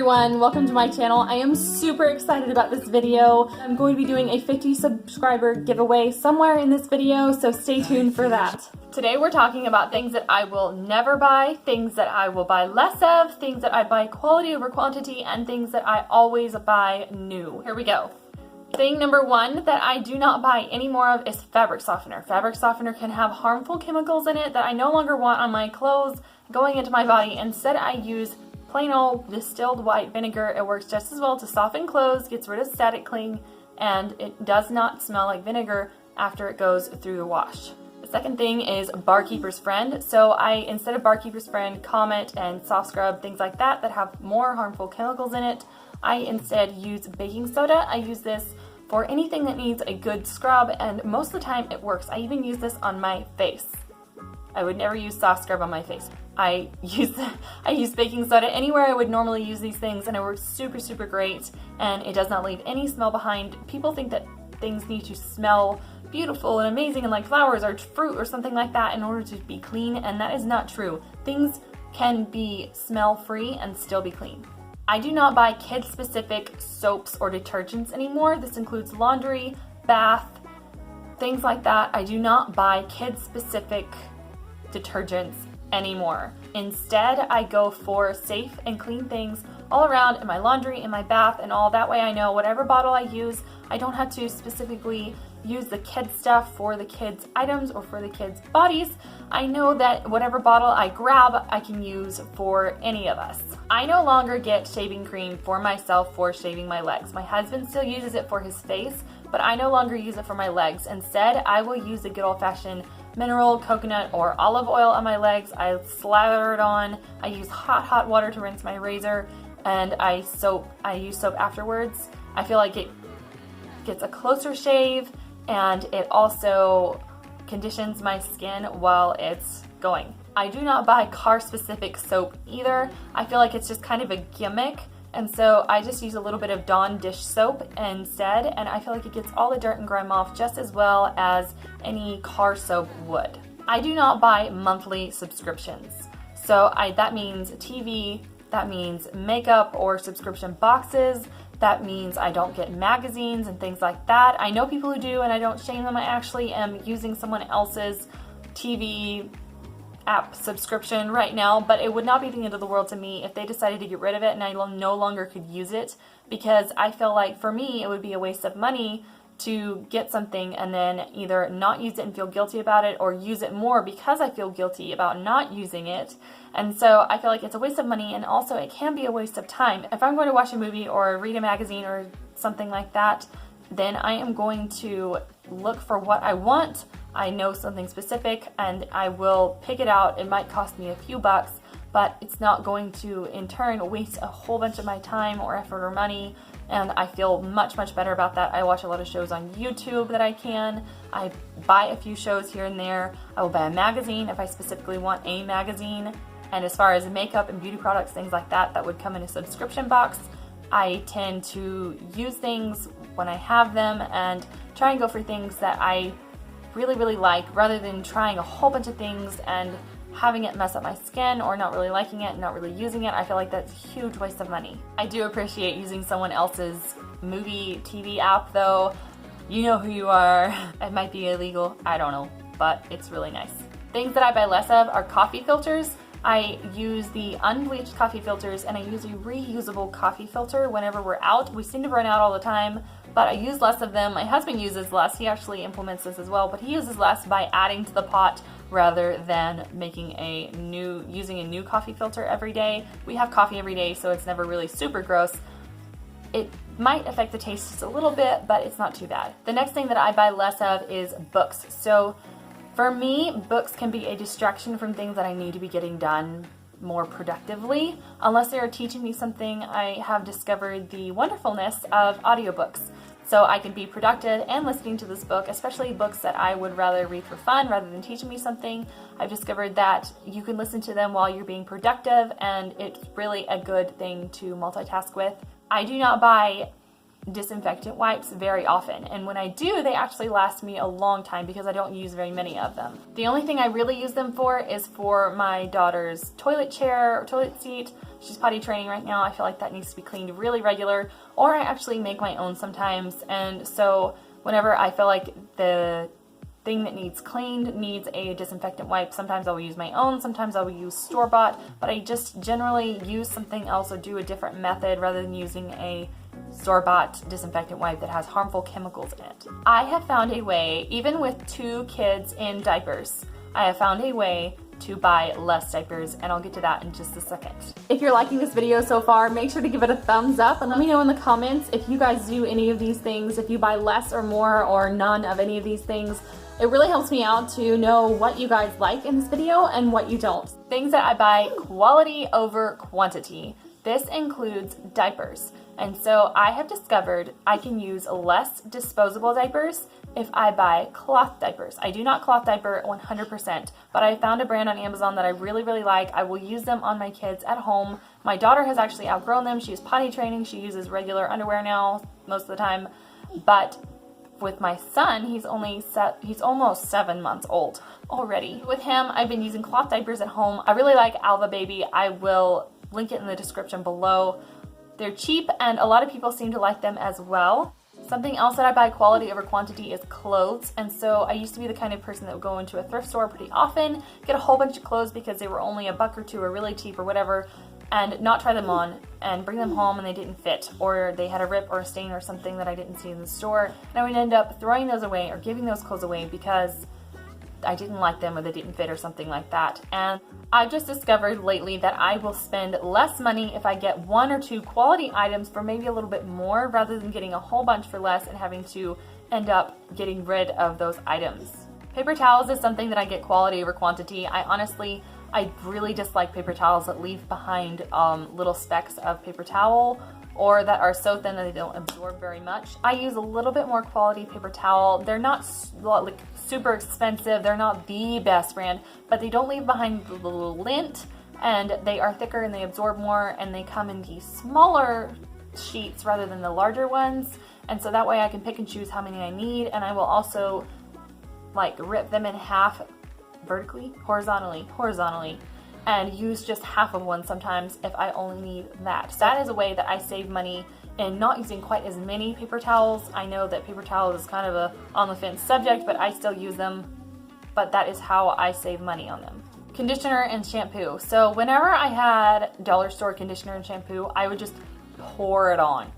everyone, welcome to my channel. I am super excited about this video. I'm going to be doing a 50 subscriber giveaway somewhere in this video, so stay tuned for that. Today we're talking about things that I will never buy, things that I will buy less of, things that I buy quality over quantity, and things that I always buy new. Here we go. Thing number one that I do not buy any more of is fabric softener. Fabric softener can have harmful chemicals in it that I no longer want on my clothes going into my body. Instead, I use plain old distilled white vinegar. It works just as well to soften clothes, gets rid of static cling, and it does not smell like vinegar after it goes through the wash. The second thing is Barkeeper's Friend. So instead of Barkeeper's Friend, Comet, and Soft Scrub, things like that have more harmful chemicals in it, I instead use baking soda. I use this for anything that needs a good scrub, and most of the time it works. I even use this on my face. I would never use soft scrub on my face. I use baking soda anywhere I would normally use these things, and it works super great, and it does not leave any smell behind. People think that things need to smell beautiful and amazing and like flowers or fruit or something like that in order to be clean, and that is not true. Things can be smell free and still be clean. I do not buy kid-specific soaps or detergents anymore. This includes laundry, bath, things like that. I do not buy kid-specific detergents anymore. Instead, I go for safe and clean things all around in my laundry, in my bath, and all. That way I know whatever bottle I use, I don't have to specifically use the kids stuff for the kids items or for the kids bodies. I know that whatever bottle I grab, I can use for any of us. I no longer get shaving cream for myself for shaving my legs. My husband still uses it for his face, but I no longer use it for my legs. Instead, I will use the good old-fashioned mineral, coconut, or olive oil on my legs. I slather it on. I use hot water to rinse my razor, and I use soap afterwards. I feel like it gets a closer shave, and it also conditions my skin while it's going. I do not buy car-specific soap either. I feel like it's just kind of a gimmick, and so I just use a little bit of Dawn dish soap instead, and I feel like it gets all the dirt and grime off just as well as any car soap would. I do not buy monthly subscriptions. So that means TV, that means makeup or subscription boxes, that means I don't get magazines and things like that. I know people who do, and I don't shame them. I actually am using someone else's TV app subscription right now, but it would not be the end of the world to me if they decided to get rid of it and I no longer could use it, because I feel like for me it would be a waste of money to get something and then either not use it and feel guilty about it, or use it more because I feel guilty about not using it. And so I feel like it's a waste of money, and also it can be a waste of time. If I'm going to watch a movie or read a magazine or something like that, then I am going to look for what I want. I know something specific and I will pick it out. It might cost me a few bucks, but it's not going to in turn waste a whole bunch of my time or effort or money, and I feel much better about that. I watch a lot of shows on YouTube that I can. I buy a few shows here and there. I will buy a magazine if I specifically want a magazine. And as far as makeup and beauty products, things like that, that would come in a subscription box. I tend to use things when I have them and try and go for things that I really like, rather than trying a whole bunch of things and having it mess up my skin or not really liking it and not really using it. I feel like that's a huge waste of money. I do appreciate using someone else's movie TV app though. You know who you are. It might be illegal, I don't know, but it's really nice. Things that I buy less of are coffee filters. I use the unbleached coffee filters, and I use a reusable coffee filter whenever we're out. We seem to run out all the time, but I use less of them. My husband uses less. He actually implements this as well, but he uses less by adding to the pot rather than using a new coffee filter every day. We have coffee every day, so it's never really super gross. It might affect the taste just a little bit, but it's not too bad. The next thing that I buy less of is books. So for me, books can be a distraction from things that I need to be getting done more productively. Unless they are teaching me something, I have discovered the wonderfulness of audiobooks. So I can be productive and listening to this book, especially books that I would rather read for fun rather than teaching me something. I've discovered that you can listen to them while you're being productive, and it's really a good thing to multitask with. I do not buy disinfectant wipes very often, and when I do, they actually last me a long time because I don't use very many of them. The only thing I really use them for is for my daughter's toilet chair or toilet seat. She's potty training right now. I feel like that needs to be cleaned really regular, or I actually make my own sometimes, and so whenever I feel like the thing that needs cleaned needs a disinfectant wipe, sometimes I will use my own, sometimes I will use store-bought, but I just generally use something else or do a different method rather than using a store-bought disinfectant wipe that has harmful chemicals in it. I have found a way, even with 2 kids in diapers, I have found a way to buy less diapers, and I'll get to that in just a second. If you're liking this video so far, make sure to give it a thumbs up and let me know in the comments if you guys do any of these things, if you buy less or more or none of any of these things. It really helps me out to know what you guys like in this video and what you don't. Things that I buy quality over quantity. This includes diapers. And so I have discovered I can use less disposable diapers if I buy cloth diapers. I do not cloth diaper 100%, but I found a brand on Amazon that I really, really like. I will use them on my kids at home. My daughter has actually outgrown them. She's potty training. She uses regular underwear now most of the time. But with my son, he's almost 7 months old already. With him, I've been using cloth diapers at home. I really like Alva Baby. I will link it in the description below. They're cheap, and a lot of people seem to like them as well. Something else that I buy quality over quantity is clothes, and so I used to be the kind of person that would go into a thrift store pretty often, get a whole bunch of clothes because they were only a buck or two or really cheap or whatever, and not try them on and bring them home and they didn't fit, or they had a rip or a stain or something that I didn't see in the store, and I would end up throwing those away or giving those clothes away because I didn't like them or they didn't fit or something like that. And I've just discovered lately that I will spend less money if I get 1 or 2 quality items for maybe a little bit more rather than getting a whole bunch for less and having to end up getting rid of those items. Paper towels is something that I get quality over quantity. I really dislike paper towels that leave behind little specks of paper towel or that are so thin that they don't absorb very much. I use a little bit more quality paper towel. They're not like super expensive. They're not the best brand, but they don't leave behind the little lint, and they are thicker and they absorb more, and they come in these smaller sheets rather than the larger ones. And so that way I can pick and choose how many I need, and I will also like rip them in half vertically, horizontally, and use just half of one sometimes if I only need that. So that is a way that I save money in not using quite as many paper towels. I know that paper towels is kind of a on the fence subject, but I still use them, but that is how I save money on them. Conditioner and shampoo. So whenever I had dollar store conditioner and shampoo, I would just pour it on.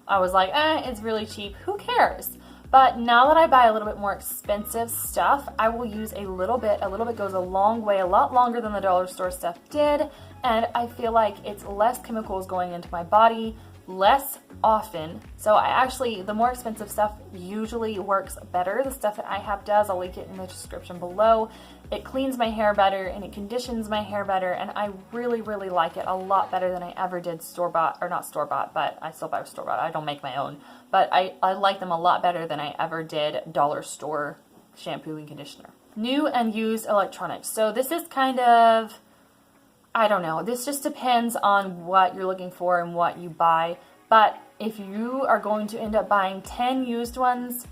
I was like, it's really cheap, who cares? But now that I buy a little bit more expensive stuff, I will use a little bit. A little bit goes a long way, a lot longer than the dollar store stuff did, and I feel like it's less chemicals going into my body, less often. So the more expensive stuff usually works better. The stuff that I have does. I'll link it in the description below. It cleans my hair better and it conditions my hair better, and I really, really like it a lot better than I ever did store-bought, or not store-bought, but I still buy store-bought. I don't make my own, but I like them a lot better than I ever did dollar store shampoo and conditioner. New and used electronics. So this is kind of, I don't know, this just depends on what you're looking for and what you buy, but if you are going to end up buying 10 used ones,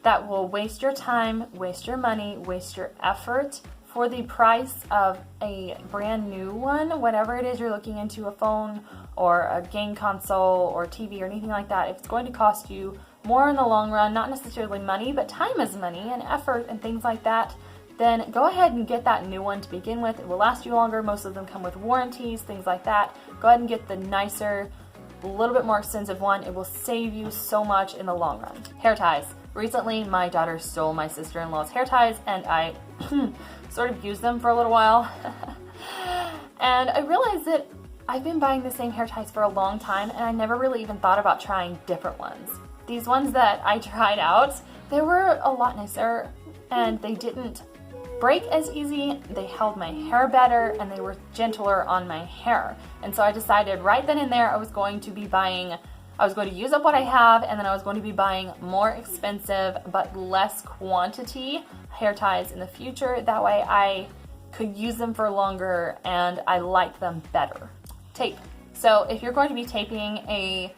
that will waste your time, waste your money, waste your effort for the price of a brand new one. Whatever it is you're looking into, a phone or a game console or TV or anything like that, if it's going to cost you more in the long run, not necessarily money, but time is money and effort and things like that, then go ahead and get that new one to begin with. It will last you longer. Most of them come with warranties, things like that. Go ahead and get the nicer, a little bit more expensive one. It will save you so much in the long run. Hair ties. Recently, my daughter stole my sister-in-law's hair ties, and I sort of used them for a little while. And I realized that I've been buying the same hair ties for a long time, and I never really even thought about trying different ones. These ones that I tried out, they were a lot nicer, and they didn't break as easy, they held my hair better, and they were gentler on my hair. And so I decided right then and there I was going to use up what I have, and then I was going to be buying more expensive but less quantity hair ties in the future. That way I could use them for longer and I liked them better. Tape. So if you're going to be taping a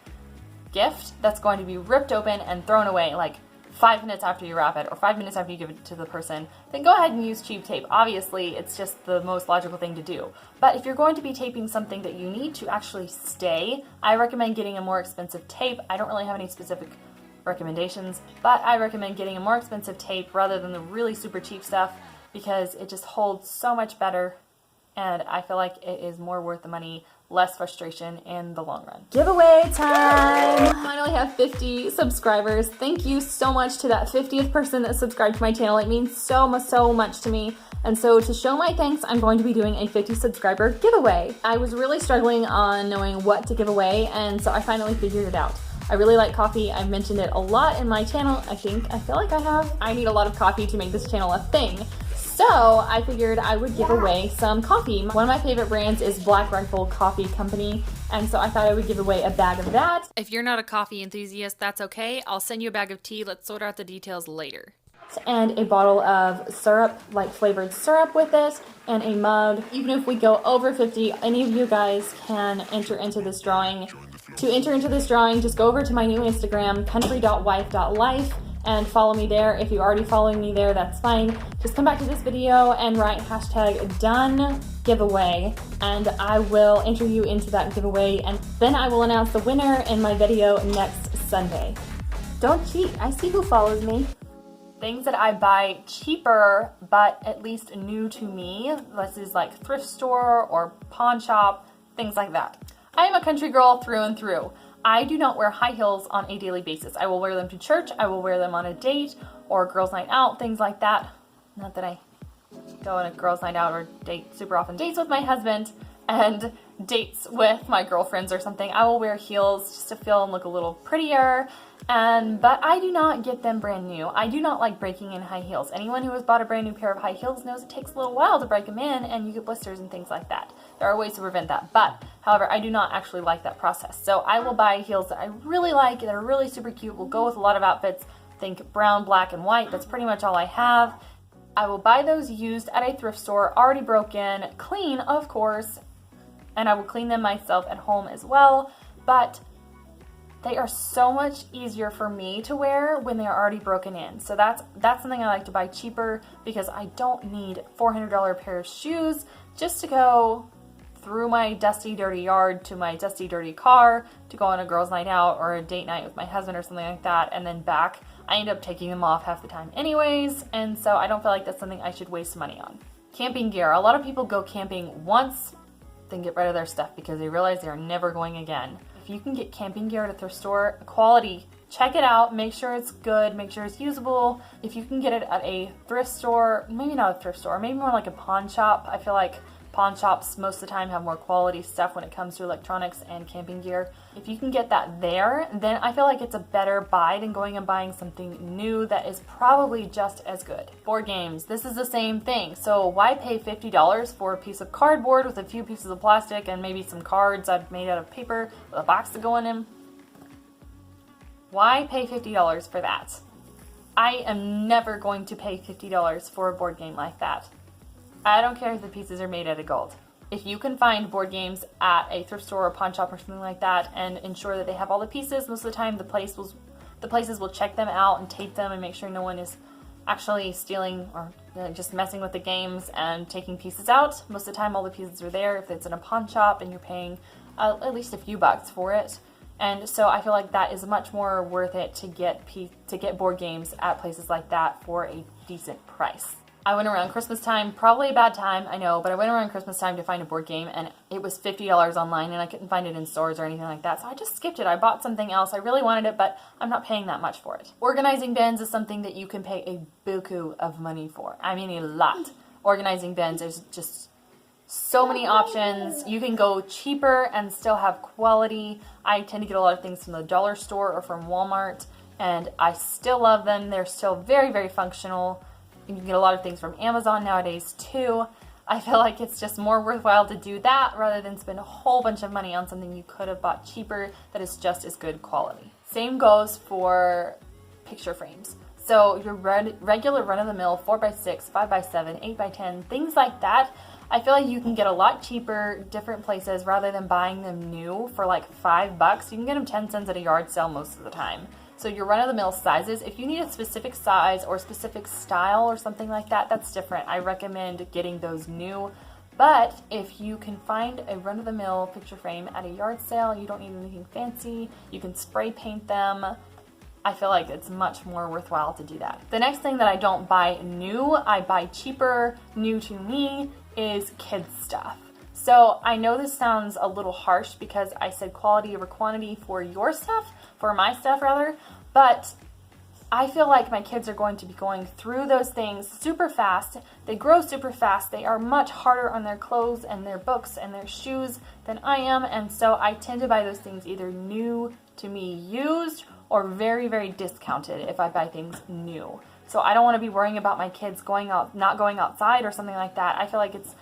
gift that's going to be ripped open and thrown away like 5 minutes after you wrap it or 5 minutes after you give it to the person, then go ahead and use cheap tape. Obviously, it's just the most logical thing to do. But if you're going to be taping something that you need to actually stay, I recommend getting a more expensive tape. I don't really have any specific recommendations, but I recommend getting a more expensive tape rather than the really super cheap stuff because it just holds so much better, and I feel like it is more worth the money, less frustration in the long run. Giveaway time! I finally have 50 subscribers. Thank you so much to that 50th person that subscribed to my channel. It means so much to me. And so to show my thanks, I'm going to be doing a 50 subscriber giveaway. I was really struggling on knowing what to give away, and so I finally figured it out. I really like coffee. I've mentioned it a lot in my channel. I feel like I have. I need a lot of coffee to make this channel a thing. So I figured I would give away some coffee. One of my favorite brands is Black Rifle Coffee Company, and so I thought I would give away a bag of that. If you're not a coffee enthusiast, that's okay. I'll send you a bag of tea. Let's sort out the details later. And a bottle of syrup, like flavored syrup with it, and a mug. Even if we go over 50, any of you guys can enter into this drawing. To enter into this drawing, just go over to my new Instagram, country.wife.life, and follow me there. If you're already following me there, that's fine. Just come back to this video and write hashtag done giveaway, and I will enter you into that giveaway, and then I will announce the winner in my video next Sunday. Don't cheat, I see who follows me. Things that I buy cheaper, but at least new to me. This is like thrift store or pawn shop, things like that. I am a country girl through and through. I do not wear high heels on a daily basis. I will wear them to church, I will wear them on a date or girls' night out, things like that. Not that I go on a girls' night out or date super often. Dates with my husband and dates with my girlfriends or something, I will wear heels just to feel and look a little prettier. But I do not get them brand new. I do not like breaking in high heels. Anyone who has bought a brand new pair of high heels knows it takes a little while to break them in and you get blisters and things like that. There are ways to prevent that, but however, I do not actually like that process. So I will buy heels that I really like, that are really super cute, will go with a lot of outfits. Think brown, black, and white. That's pretty much all I have. I will buy those used at a thrift store, already broken, clean, of course, and I will clean them myself at home as well, but they are so much easier for me to wear when they are already broken in. So that's something I like to buy cheaper because I don't need $400 pair of shoes just to go through my dusty, dirty yard to my dusty, dirty car to go on a girls' night out or a date night with my husband or something like that, and then back. I end up taking them off half the time anyways, and so I don't feel like that's something I should waste money on. Camping gear. A lot of people go camping once, then get rid of their stuff because they realize they're never going again. If you can get camping gear at a thrift store, quality, check it out, make sure it's good, make sure it's usable. If you can get it at a thrift store, maybe not a thrift store, maybe more like a pawn shop. I feel like pawn shops most of the time have more quality stuff when it comes to electronics and camping gear. If you can get that there, then I feel like it's a better buy than going and buying something new that is probably just as good. Board games, this is the same thing. So why pay $50 for a piece of cardboard with a few pieces of plastic and maybe some cards made out of paper with a box to go in them? Why pay $50 for that? I am never going to pay $50 for a board game like that. I don't care if the pieces are made out of gold. If you can find board games at a thrift store or pawn shop or something like that and ensure that they have all the pieces, most of the time the places will check them out and tape them and make sure no one is actually stealing or just messing with the games and taking pieces out. Most of the time all the pieces are there if it's in a pawn shop and you're paying at least a few bucks for it. And so I feel like that is much more worth it to get board games at places like that for a decent price. I went around Christmas time, probably a bad time, I know, but I went around Christmas time to find a board game and it was $50 online and I couldn't find it in stores or anything like that, so I just skipped it. I bought something else. I really wanted it, but I'm not paying that much for it. Organizing bins is something that you can pay a buku of money for. I mean a lot. Organizing bins, there's just so many options. You can go cheaper and still have quality. I tend to get a lot of things from the dollar store or from Walmart and I still love them. They're still very, very functional. You can get a lot of things from Amazon nowadays too. I feel like it's just more worthwhile to do that rather than spend a whole bunch of money on something you could have bought cheaper that is just as good quality. Same goes for picture frames. So your regular run-of-the-mill 4x6, 5x7, 8x10, things like that. I feel like you can get a lot cheaper different places rather than buying them new for like $5. You can get them 10 cents at a yard sale most of the time. So your run-of-the-mill sizes, if you need a specific size or specific style or something like that, that's different. I recommend getting those new. But if you can find a run-of-the-mill picture frame at a yard sale, you don't need anything fancy, you can spray paint them, I feel like it's much more worthwhile to do that. The next thing that I don't buy new, I buy cheaper, new to me, is kids stuff. So I know this sounds a little harsh because I said quality over quantity for your stuff, for my stuff rather, but I feel like my kids are going to be going through those things super fast. They grow super fast. They are much harder on their clothes and their books and their shoes than I am, and so I tend to buy those things either new to me used or very, very discounted if I buy things new. So I don't want to be worrying about my kids not going outside or something like that. I feel like it's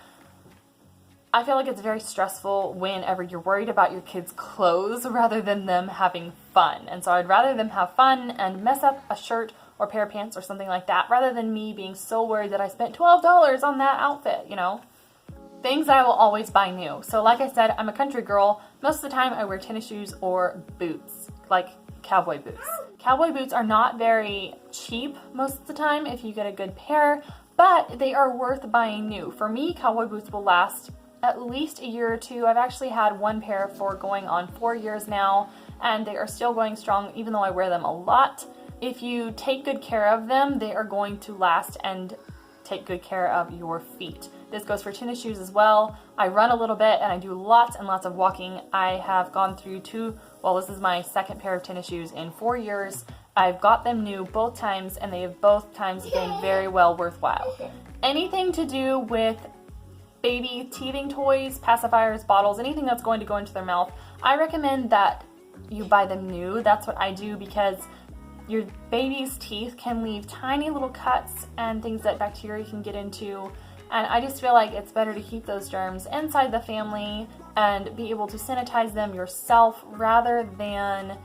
very stressful whenever you're worried about your kids' clothes rather than them having fun. And so I'd rather them have fun and mess up a shirt or pair of pants or something like that rather than me being so worried that I spent $12 on that outfit, you know? Things that I will always buy new. So like I said, I'm a country girl. Most of the time I wear tennis shoes or boots, like cowboy boots. Cowboy boots are not very cheap most of the time if you get a good pair, but they are worth buying new. For me, cowboy boots will last at least a year or two. I've actually had one pair for going on 4 years now, and they are still going strong even though I wear them a lot. If you take good care of them, they are going to last and take good care of your feet. This goes for tennis shoes as well. I run a little bit and I do lots and lots of walking. I have gone through this is my second pair of tennis shoes in 4 years. I've got them new both times and they have both times been very well worthwhile. Anything to do with baby teething toys, pacifiers, bottles, anything that's going to go into their mouth, I recommend that you buy them new. That's what I do because your baby's teeth can leave tiny little cuts and things that bacteria can get into. And I just feel like it's better to keep those germs inside the family and be able to sanitize them yourself rather than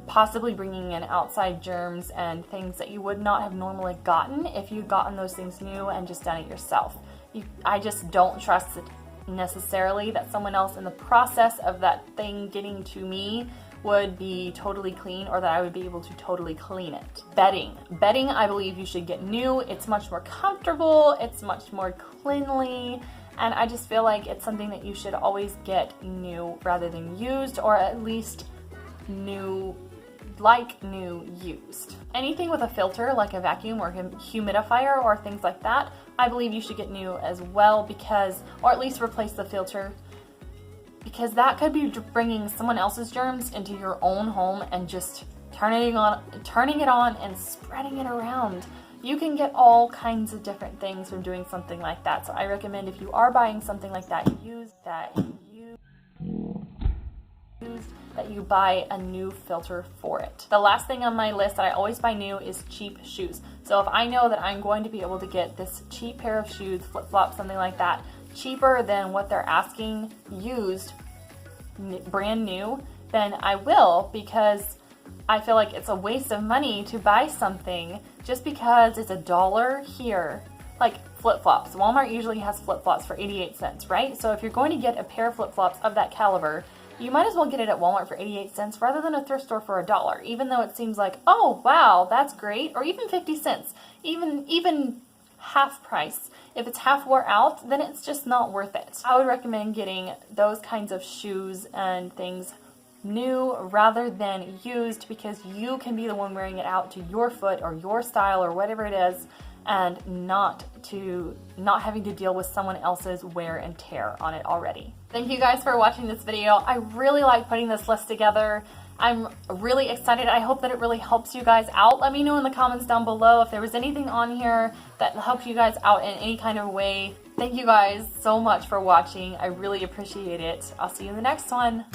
possibly bringing in outside germs and things that you would not have normally gotten if you'd gotten those things new and just done it yourself. I just don't trust it necessarily that someone else in the process of that thing getting to me would be totally clean or that I would be able to totally clean it. Bedding, I believe you should get new. It's much more comfortable, it's much more cleanly, and I just feel like it's something that you should always get new rather than used, or at least new used. Anything with a filter like a vacuum or humidifier or things like that, I believe you should get new as well or at least replace the filter, because that could be bringing someone else's germs into your own home and just turning it on and spreading it around. You can get all kinds of different things from doing something like that. So I recommend if you are buying something like that, that you buy a new filter for it. The last thing on my list that I always buy new is cheap shoes. So if I know that I'm going to be able to get this cheap pair of shoes, flip-flops, something like that, cheaper than what they're asking used, brand new, then I will, because I feel like it's a waste of money to buy something just because it's $1 here. Like flip-flops. Walmart usually has flip-flops for 88 cents, right? So if you're going to get a pair of flip-flops of that caliber, you might as well get it at Walmart for 88 cents rather than a thrift store for $1, even though it seems like, oh wow, that's great, or even 50 cents, even half price. If it's half wore out, then it's just not worth it. I would recommend getting those kinds of shoes and things new rather than used, because you can be the one wearing it out to your foot or your style or whatever it is, and not having to deal with someone else's wear and tear on it already. Thank you guys for watching this video. I really like putting this list together. I'm really excited. I hope that it really helps you guys out. Let me know in the comments down below if there was anything on here that helped you guys out in any kind of way. Thank you guys so much for watching. I really appreciate it. I'll see you in the next one.